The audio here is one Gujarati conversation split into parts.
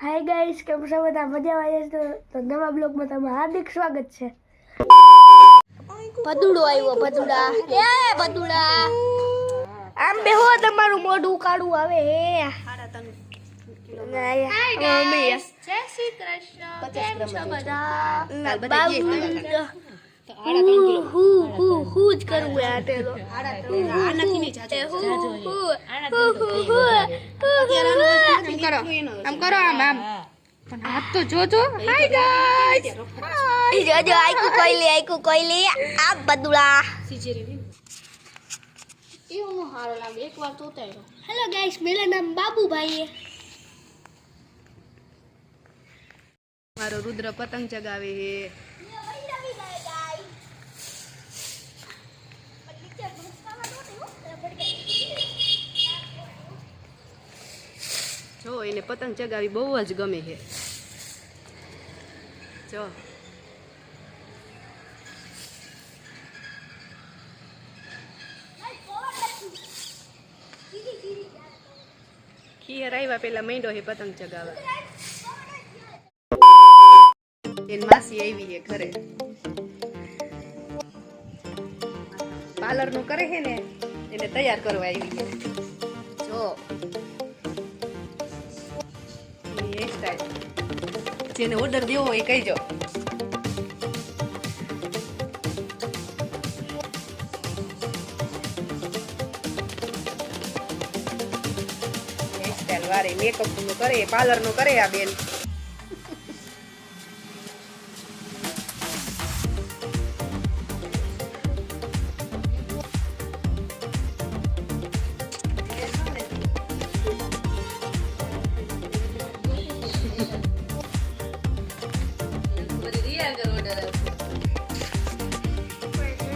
હાય ગાઈસ, કેમ છો બધા? મજામાં જશો તો નવા બ્લોગમાં તમારું હાર્દિક સ્વાગત છે. ભદુડો આવ્યો, ભદુડા એ ભદુડા આમ બેહો, તમારું મોઢું કાળું આવે હે. જય શ્રી કૃષ્ણ. કેમ છો બધા? હું જ કરું યાર તેલો આમ કરો આમ હાથ તો જોજો. હાય ગાઈસ, જોજો આઈકુ કોઈલી આ બદુડા એવું હારો લાગે એકવાર તો ઉતાર્યો. હેલો ગાઈસ, મેરા નામ બાબુભાઈ है. મારો રુદ્ર પતંગ ચગાવે છે. જો એને પતંગ ચગાવી બહુ જ ગમે છે. જો ખીર આવ્યા પેલા માંડ્યો છે પતંગ ચગાવવા. એની માસી આવી છે ઘરે, પાર્લર નું કરે છે ને એને તૈયાર કરવા આવી છે. જો હેરસ્ટાઈલ જેને ઓર્ડર દેવો હોય કહીજો. હેરસ્ટાઈલ વાળી મેકઅપ નું કરે, પાર્લર નું કરે આ બેન.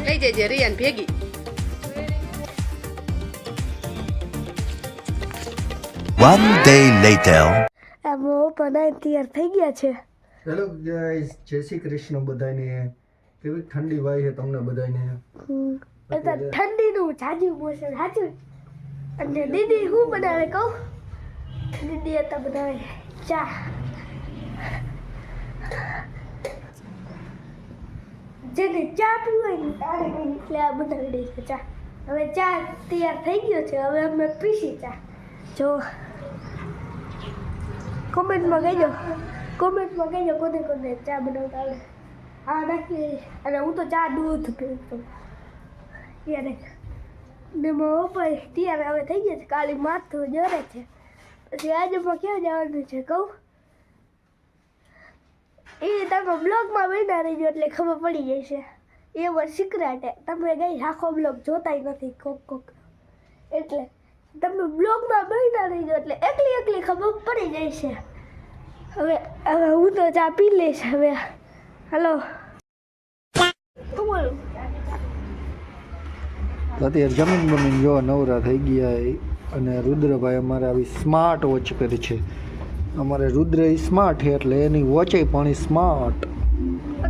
લઈ જજે રિયાન ભેગી. One day later. આમ પણ તૈયાર થઈ ગયા છે. હેલો ગાઈસ, જય શ્રી કૃષ્ણ બધાને. કેવી ઠંડી વાય છે તમને બધાને? ઠંડીનું જાજુ મોસમ સાચું. અને દીદી શું બનાવે કહું? દીદી હતા બનાવે ચા. જેને ચા પીવી હોય ને તારે એટલે આ બનાવી દઈશું ચા. હવે ચા તૈયાર થઈ ગયો છે, હવે અમે પીસી ચા. જો કોમેન્ટમાં કહેજો કોને કોને ચા બનાવતા આવડે. હા નાખી. અને હું તો ચા દૂધ પીવું છું ત્યારે. ને મારા પપ્પા ત્યારે હવે થઈ ગયા છે, કાલી માથું જરે છે. પછી આજમાં ક્યાં જવાનું છે કહું? એ તમે બ્લોગમાં બન્યા રહીજો એટલે ખબર પડી જશે. એ વાત સિક્રેટ. તમે કઈ આખો બ્લોગ જોતા નથી કોક એટલે તમે બ્લોગમાં બન્યા રહીજો એટલે એકલી ખબર પડી જશે. હવે હું તો ચા પી લઈશ હવે. હલો બોલો. અત્યારે જમીન બમીન જો નવરા થઈ ગયા. અને રુદ્રભાઈ અમારે આવી સ્માર્ટ વોચ કરી છે. અમારે રુદ્ર સ્માર્ટ છે એટલે એની વોચે પણ સ્માર્ટ.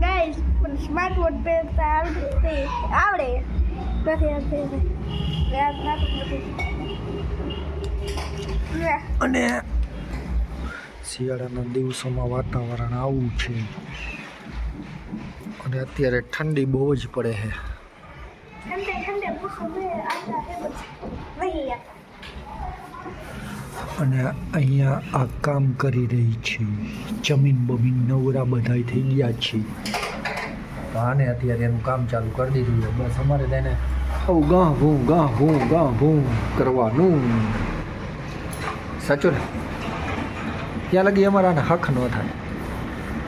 ગાઈસ, પણ સ્માર્ટ વોચ પહેરતા આવડે નથી. અને શિયાળાના દિવસોમાં વાતાવરણ આવું છે. અને અત્યારે ઠંડી બહુ જ પડે છે. અને અહીંયા આ કામ કરી રહી છે. જમીન બમીન નવરા બધાય થઈ ગયા છે. તો આને અત્યારે એનું કામ ચાલુ કરી દીધું છે. બસ અમારે તેને આવું ગાં ભૂં કરવાનું. સાચું ને? ત્યાં લગી અમારે આને હક ન થાય.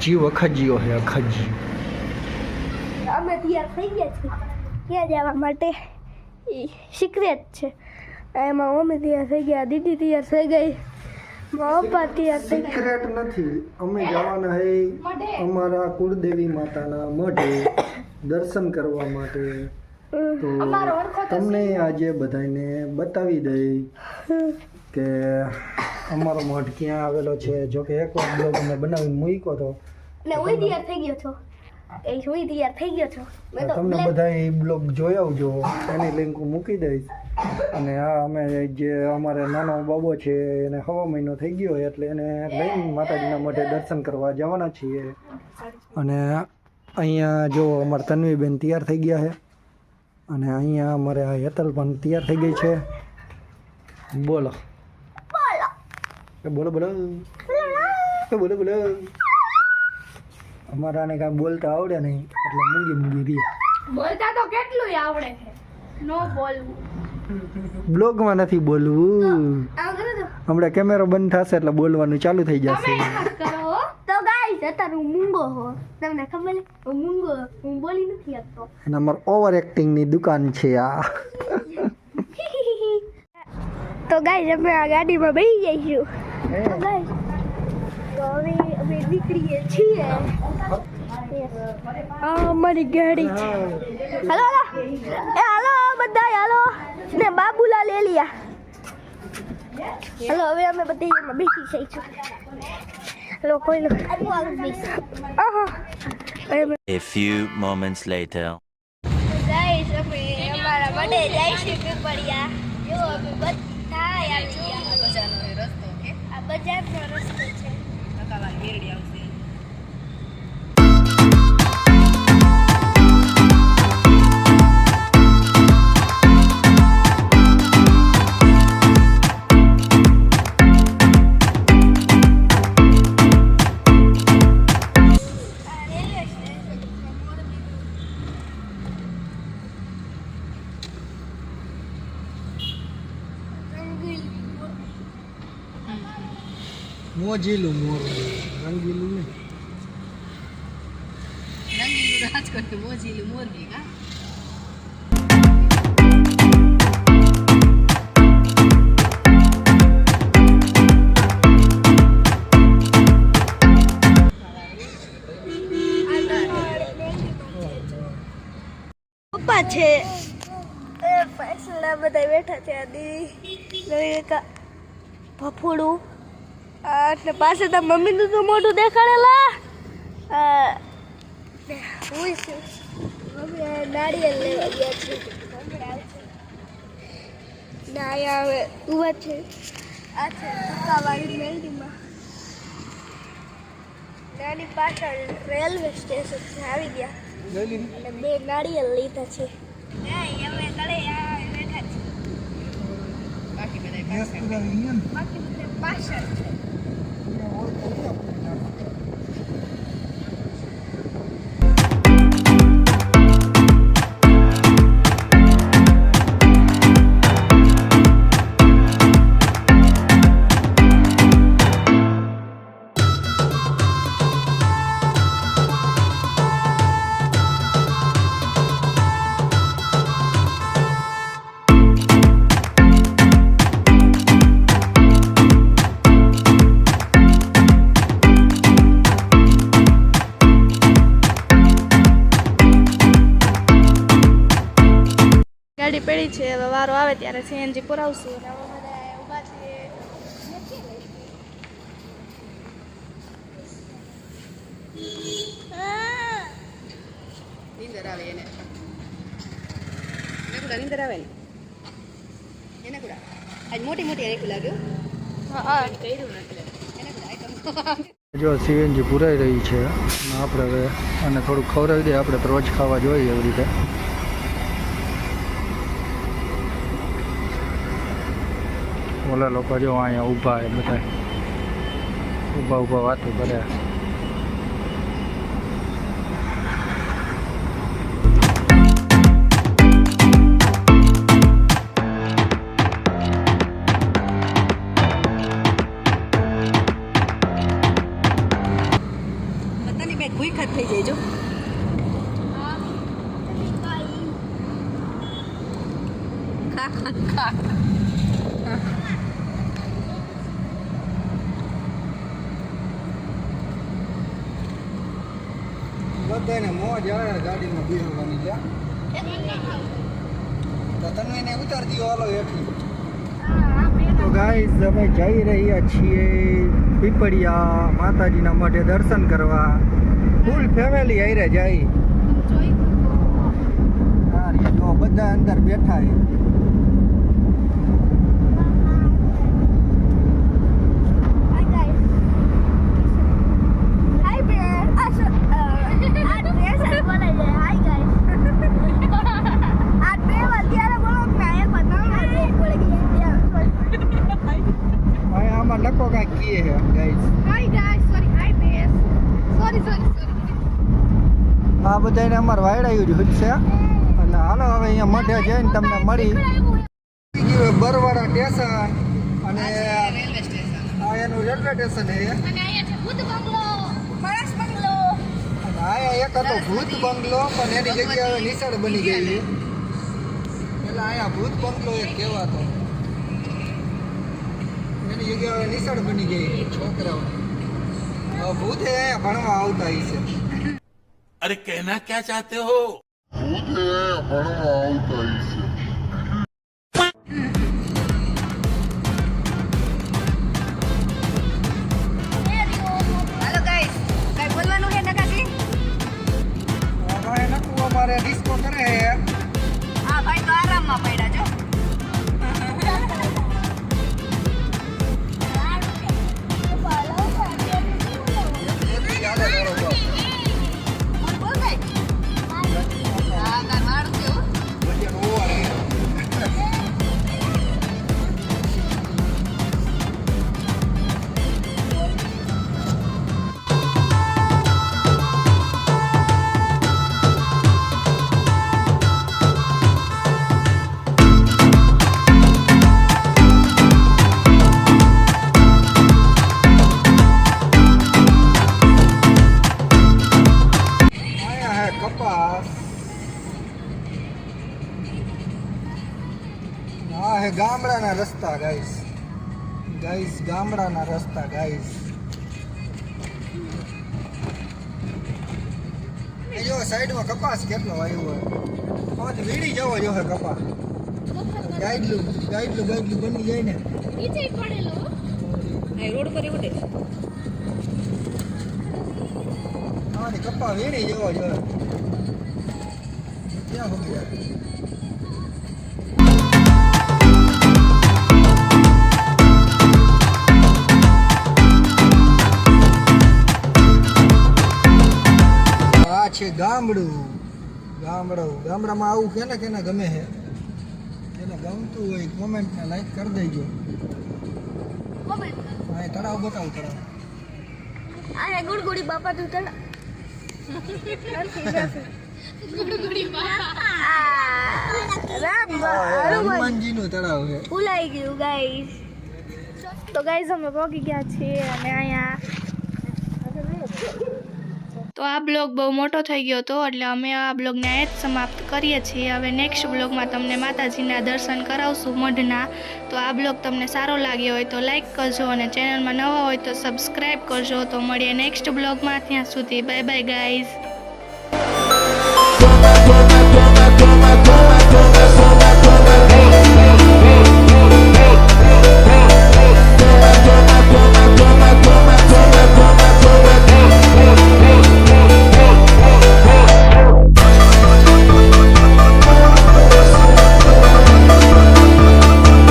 જીવ અખજીયો છે, અખજીયો. અમે તૈયાર થઈ ગયા છીએ ત્યાં જવા માટે. એ સિક્રેટ છે. એમાં મમ્મી તૈયાર થઈ ગયા, દીદી તૈયાર થઈ ગઈ, મારા પપ્પા તૈયાર થઈ ગયા. સિક્રેટ નથી. અમે જવાના હે અમારા કુળદેવી માતાના મઢે દર્શન કરવા માટે. તો તમને આજે બધાને બતાવી દઈ કે અમારો મઠ ક્યાં આવેલો છે. જો કે એક વાર બ્લોગ અમે બનાવીને મૂક્યો હતો. ને હું તૈયાર થઈ ગયો છો. એ હું તૈયાર થઈ ગયો છું મેં તો તમને બધા એ બ્લોગ જોઈ આવજો, એની લિંક હું મૂકી દઈશ. અને આ અમે જે અમારે નાનો બાબો છે એને 6 મહિનો થઈ ગયો એટલે એને લઈને માતાજીના મઢે દર્શન કરવા જવાના છીએ. અને અહીંયા જો અમારે તન્વીબેન તૈયાર થઈ ગયા છે અને અહીંયા અમારે આ હેતલ પણ તૈયાર થઈ ગઈ છે. બોલો બોલો બોલો બોલો બોલો. અમારાને કાંઈ બોલતા આવડે નહીં એટલે મૂંગી રહી. બોલતા તો કેટલું આવડે છે, નો બોલવું. બ્લોગમાં નથી બોલવું. આમ કરો તો હમણાં કેમેરો બંધ થશે એટલે બોલવાનું ચાલુ થઈ જશે. કરો તો ગાઈસ અત્યારે હું મૂંગો હો, તમને ખબર છે હું મૂંગો, હું બોલી નથી શકતો. અને અમારે ઓવર એક્ટિંગની દુકાન છે આ. તો ગાઈસ અમે આ ગાડીમાં બેસી જઈશું. તો ગાઈસ તો હવે અમે નીકળીએ છીએ. આ અમારી ગાડી છે. હાલો હાલો એ હાલો બધા હાલો ને બાબુલા લે લિયા. હાલો હવે અમે બધા એમાં બેસી જઈશું. હાલો કોઈ લો. A few moments later. Guys અમે અમારા માટે જઈશું પીપળિયા. જો અમે બધા આવી ગયા. બજારનો એ રસ્તો કે આ બજારનો રસ્તો છે. નકાવાની મેરડી આવશે. મોજીલું મોર રંગીલું ને રંગીલું રાજકોટ મોજીલું મોરબી કા. પપ્પા છે એ ફેસલા બધા બેઠા છે. આ દીદી ભફોડું અને પાસે તો મમ્મીનું તો મોઢું દેખાડેલા. હું છું મમ્મી નાળિયેર લેવા ગયા છે. ના અહીંયા હવે ઊભા છે. આ છે ધક્કાવાળી મેલડીમાં. નાની પાછળ રેલવે સ્ટેશન આવી ગયા અને 2 નાળિયેર લીધા છે. હવે તળે બેઠા છે. બાકી બધા બાકી બધે પાછળ છે. ગાડી પડી છે, હવે વારો આવે ત્યારે સીએનજી પુરાવશું. અને હવે બધા ઊભા છે. નીંદર આવે એને કુડા નીંદર આવે ને એને કુડા આજ મોટી મોટી એને લાગ્યો. હા કર્યું નથી એને કુડા આઈટમ. જો સીએનજી પુરાઈ રહી છે અને આપણે હવે અને થોડુંક ખવડાવી દઈએ. આપણે તો રોજ ખાવા જોઈએ એવી રીતે. ઓલા લોકો જો અહીંયા ઊભા એ બધા ઊભા વાતો કરે. બધાની બેગ ભૂખા થઈ જાય જો. ખા ખા ખા. બધાને મોજ આવે ગાડીમાં બેસવાની. તો તમે એને ઉતાર દીધો હાલો એટલી. તો ગાઈસ અમે જઈ રહ્યા છીએ પીપળિયા માતાજીના મઢે દર્શન કરવા. ફૂલ ફેમિલી આયરે જાય. હા રે, જો બધા અંદર બેઠા છે. અહીંયા આમાં નકો કાંઈક કીએ છે ગાઈસ. આ બધાને અમારે વાયડાયું જ છે. એટલે હાલો હવે અહીંયા મઢે જઈને તમને મળી ગયું બરવાડા સ્ટેશન અને આ એનું રેલવે સ્ટેશન છે. અને અહીંયા એક હતો ભૂત બંગલો, પણ એની જગ્યાએ હવે નિશાળ બની ગઈ છે. એટલે અહીંયા ભૂત બંગલો એક કહેવાતો, એની જગ્યાએ હવે નિશાળ બની ગઈ છોકરાઓ. હવે ભૂત અહીંયા ભણવા આવતા છે. अरे कहना क्या चाहते हो? હાલો ગાઈસ, કઈ બોલવાનું છે નકાજી? અમારે નકુ અમારે ડિસ્કો કરે છે. હા ભાઈ તો આરામમાં પડ્યા છો. બોલ બોલ ભાઈ. હા તાર વાળું કેવું? આયા હે કપાસ. આ હે ગામડાના રસ્તા ગાઈસ. ગામડાના રસ્તા ગાઈસ. એ જો સાઈડમાં કપાસ કેટલો આવ્યો હોય. હવે તો વીડી જવો જો હે કપાસ. ગાઈડલું બની જાય ને. આ રોડ પર ઉડે. આની કપા વીણી જવો જોઈએ. ક્યાં હો ગયા? આ છે ગામડામાં આવું કેને ગમે છે. એને ગમતું હોય કોમેન્ટને લાઈક કરી દેજો. હા તળાવ બતાવું તળાવ. આ ગુડગુડી બાપા તું તળ હનુમાનજીનું તળાવ છે. ભૂલાઈ ગયું ગાઈસ. તો ગાઈસ અમે પહોંચી ગયા છીએ અને અહીંયા તો આ બ્લોગ બહુ મોટો થઈ ગયો હતો એટલે અમે આ બ્લોગને અહીં જ સમાપ્ત કરીએ છીએ. હવે નેક્સ્ટ બ્લોગમાં તમને માતાજીના દર્શન કરાવશું મઢના. તો આ બ્લોગ તમને સારો લાગ્યો હોય તો લાઈક કરજો અને ચેનલમાં નવા હોય તો સબસ્ક્રાઈબ કરજો. તો મળીએ નેક્સ્ટ બ્લોગમાં. ત્યાં સુધી બાય બાય ગાઈઝ.